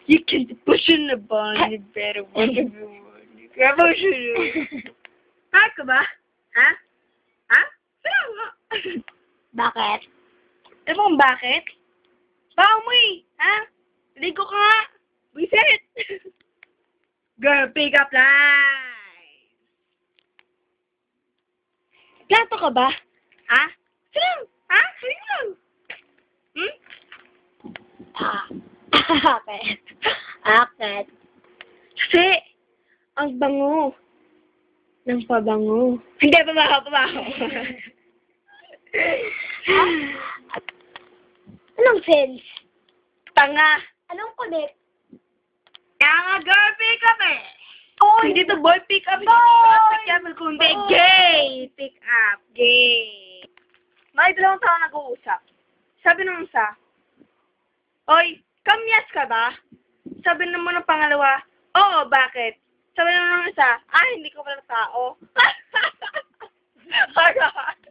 You can push in the bun, you better work if you want. You can push it. Ha ka ba? Ha? Ha? Salamat. Bakit? Alam mo kung bakit? Baho mo eh, ha? Ligo ka nga. Bisit. Girl, pick up line. Plato ka ba? Ha? Salam. Ha? Halika lang. Hmm? Bakit? Bakit? Kasi, ang bango. Ng pabango. Hindi, pabaho. Anong sense? Tanga. Anong kulit? Kaya nga, girl, pick up eh. Oy! Hindi to boy pick up. Boy! Kundi Boy! gay. Pick up. Gay. May dalawang tao nag-uusap. Sabi nung isa, Oy, kamyas ka ba? Sabi naman ng pangalawa, Oo, bakit? Sabi naman ng isa, hindi ko pala tao. Alright.